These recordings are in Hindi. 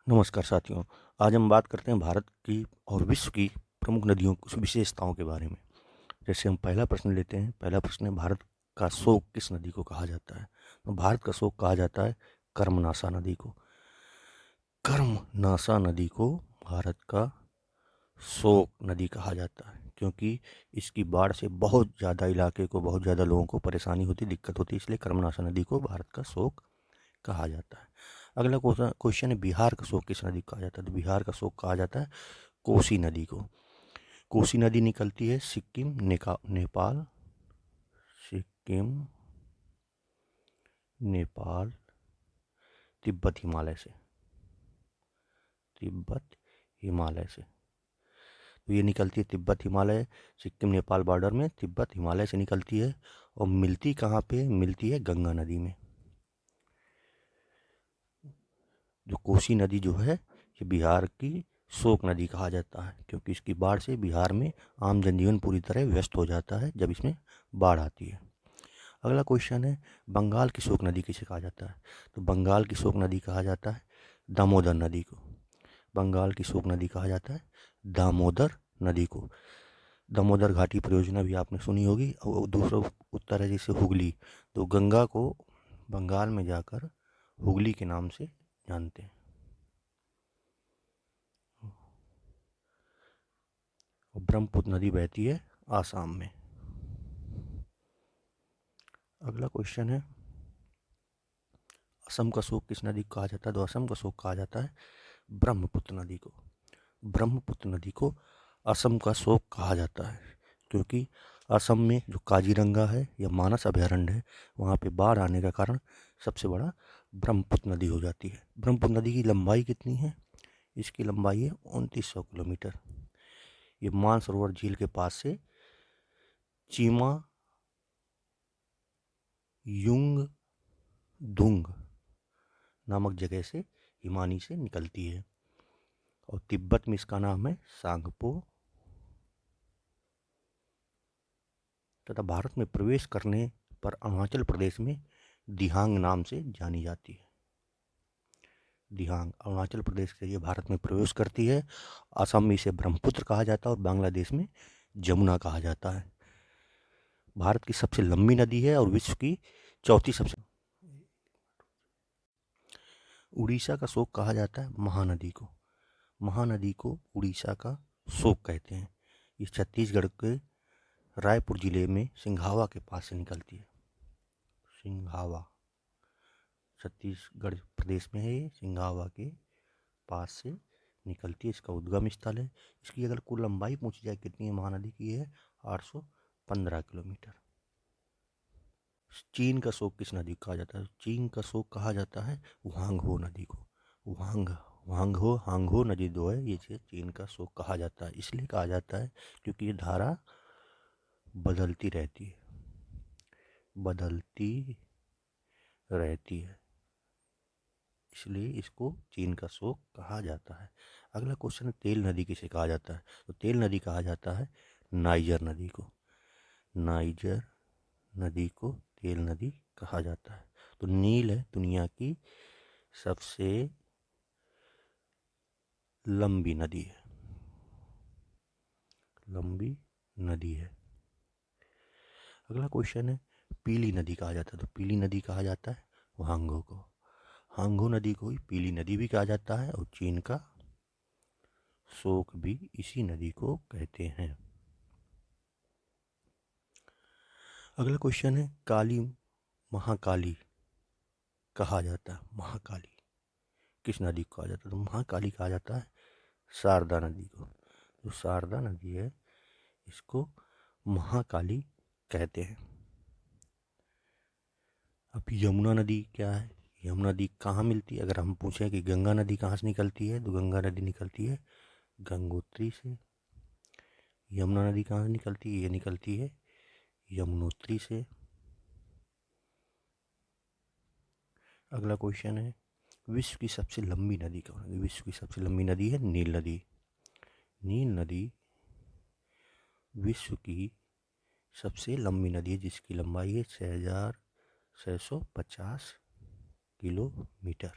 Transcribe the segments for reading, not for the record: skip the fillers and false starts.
नमस्कार साथियों। आज हम बात करते हैं भारत की और विश्व की प्रमुख नदियों कुछ विशेषताओं के बारे में। जैसे हम पहला प्रश्न लेते हैं। पहला प्रश्न है, भारत का शोक किस नदी को कहा जाता है? तो भारत का शोक कहा जाता है कर्मनाशा नदी को। कर्मनाशा नदी को भारत का शोक नदी कहा जाता है, क्योंकि इसकी बाढ़ से बहुत ज़्यादा इलाके को, बहुत ज़्यादा लोगों को परेशानी होती, दिक्कत होती, इसलिए कर्मनाशा नदी को भारत का शोक कहा जाता है। अगला क्वेश्चन है, बिहार का शोक किस नदी को कहा जाता है? तो बिहार का शोक कहा जाता है कोसी नदी को। कोसी नदी निकलती है सिक्किम, नेपाल, सिक्किम, नेपाल, तिब्बत, हिमालय से। तिब्बत हिमालय से तो ये निकलती है तिब्बत हिमालय, सिक्किम नेपाल बॉर्डर में तिब्बत हिमालय से निकलती है। और मिलती कहाँ पे? मिलती है गंगा नदी में। जो कोसी नदी जो है, ये बिहार की शोक नदी कहा जाता है, क्योंकि इसकी बाढ़ से बिहार में आम जनजीवन पूरी तरह व्यस्त हो जाता है जब इसमें बाढ़ आती है। अगला क्वेश्चन है, बंगाल की शोक नदी किसे कहा जाता है? तो बंगाल की शोक नदी कहा जाता है दामोदर नदी को। बंगाल की शोक नदी कहा जाता है दामोदर नदी को। दामोदर घाटी परियोजना भी आपने सुनी होगी। और दूसरा उत्तर है जैसे हुगली, तो गंगा को बंगाल में जाकर हुगली के नाम से जानते हैं। और ब्रह्मपुत्र नदी बहती है आसाम में। अगला क्वेश्चन है, असम का शोक किस नदी को कहा जाता है? तो असम का शोक कहा जाता है ब्रह्मपुत्र नदी को। ब्रह्मपुत्र नदी को असम का शोक कहा जाता है, क्योंकि असम में जो काजीरंगा है या मानस अभयारण्य है, वहाँ पे बाढ़ आने का कारण सबसे बड़ा ब्रह्मपुत्र नदी हो जाती है। ब्रह्मपुत्र नदी की लंबाई कितनी है? इसकी लंबाई है 2900 किलोमीटर। ये मानसरोवर झील के पास से चीमा युंग दुंग नामक जगह से, हिमानी से निकलती है। और तिब्बत में इसका नाम है सांगपो। तथा भारत में प्रवेश करने पर अरुणाचल प्रदेश में दिहांग नाम से जानी जाती है। दिहांग अरुणाचल प्रदेश से ये भारत में प्रवेश करती है। असम में इसे ब्रह्मपुत्र कहा जाता है और बांग्लादेश में जमुना कहा जाता है। भारत की सबसे लंबी नदी है और विश्व की चौथी सबसे। उड़ीसा का शोक कहा जाता है महानदी को। महानदी को उड़ीसा का शोक कहते हैं। ये छत्तीसगढ़ के रायपुर जिले में सिंघावा के पास से निकलती है। सिंघावा छत्तीसगढ़ प्रदेश में है। ये सिंघावा के पास से निकलती है, इसका उद्गम स्थल है। इसकी अगर कुल लंबाई पूछी जाए कितनी है महानदी की, है 815 किलोमीटर। चीन का शोक किस नदी को कहा जाता है? चीन का शोक कहा जाता है वांगहो नदी को। वांगहो हांगहो नदी दो है, ये चीन का शोक कहा जाता है। इसलिए कहा जाता है क्योंकि ये धारा बदलती रहती है, बदलती रहती है, इसलिए इसको चीन का शोक कहा जाता है। अगला क्वेश्चन है, तेल नदी किसे कहा जाता है? तो तेल नदी कहा जाता है नाइजर नदी को। नाइजर नदी को तेल नदी कहा जाता है। तो नील है दुनिया की सबसे लंबी नदी है, लंबी नदी है। अगला क्वेश्चन है, पीली नदी कहा जाता है? तो पीली नदी कहा जाता है हांगो को। हांगो नदी को ही पीली नदी भी कहा जाता है और चीन का शोक भी इसी नदी को कहते हैं। अगला क्वेश्चन है, काली महाकाली कहा जाता है, महाकाली किस नदी को कहा जाता है? तो महाकाली कहा जाता है शारदा नदी को। जो शारदा नदी है, इसको महाकाली कहते हैं। अब यमुना नदी क्या है? यमुना नदी कहाँ मिलती है? अगर हम पूछें कि गंगा नदी कहाँ से निकलती है, तो गंगा नदी निकलती है गंगोत्री से। यमुना नदी कहाँ से निकलती है? ये निकलती है यमुनोत्री से। अगला क्वेश्चन है, विश्व की सबसे लंबी नदी कौन है? विश्व की सबसे लंबी नदी है नील नदी। नील नदी विश्व की सबसे लंबी नदी है, जिसकी लंबाई है 6650 किलोमीटर।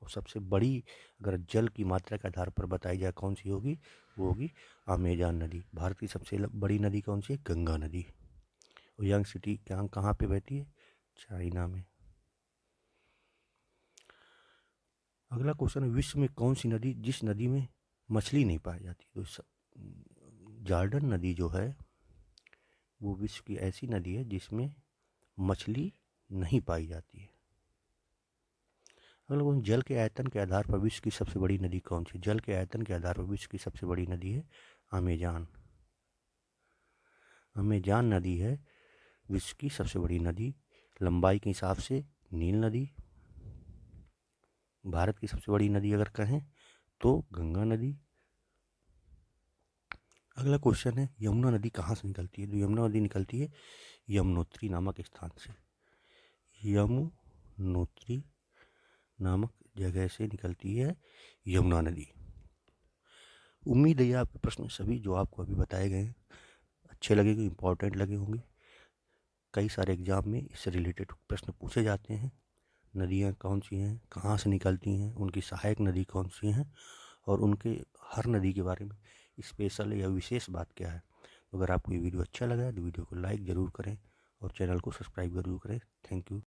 और सबसे बड़ी अगर जल की मात्रा के आधार पर बताई जाए कौन सी होगी, वो होगी अमेजन नदी। भारत की सबसे बड़ी नदी कौन सी है? गंगा नदी। और यंग सिटी कहाँ पे बहती है? चाइना में। अगला क्वेश्चन है, विश्व में कौन सी नदी जिस नदी में मछली नहीं पाई जाती? तो जॉर्डन नदी जो है वो विश्व की ऐसी नदी है जिसमें मछली नहीं पाई जाती है। अगला क्वेश्चन, जल के आयतन के आधार पर विश्व की सबसे बड़ी नदी कौन सी? जल के आयतन के आधार पर विश्व की सबसे बड़ी नदी है अमेजन। अमेजन नदी है विश्व की सबसे बड़ी नदी। लंबाई के हिसाब से नील नदी। भारत की सबसे बड़ी नदी अगर कहें तो गंगा नदी। अगला क्वेश्चन है, यमुना नदी कहाँ से निकलती है? तो यमुना नदी निकलती है यमुनोत्री नामक स्थान से। यमुनोत्री नामक जगह से निकलती है यमुना नदी। उम्मीद है आपके प्रश्न सभी जो आपको अभी बताए गए हैं अच्छे लगेंगे, इंपॉर्टेंट लगे होंगे। कई सारे एग्जाम में इससे रिलेटेड प्रश्न पूछे जाते हैं। नदियाँ कौन सी हैं, कहाँ से निकलती हैं, उनकी सहायक नदी कौन सी हैं, और उनके हर नदी के बारे में स्पेशल या विशेष बात क्या है। अगर आपको ये वीडियो अच्छा लगा है तो वीडियो को लाइक ज़रूर करें और चैनल को सब्सक्राइब ज़रूर करें। Thank you.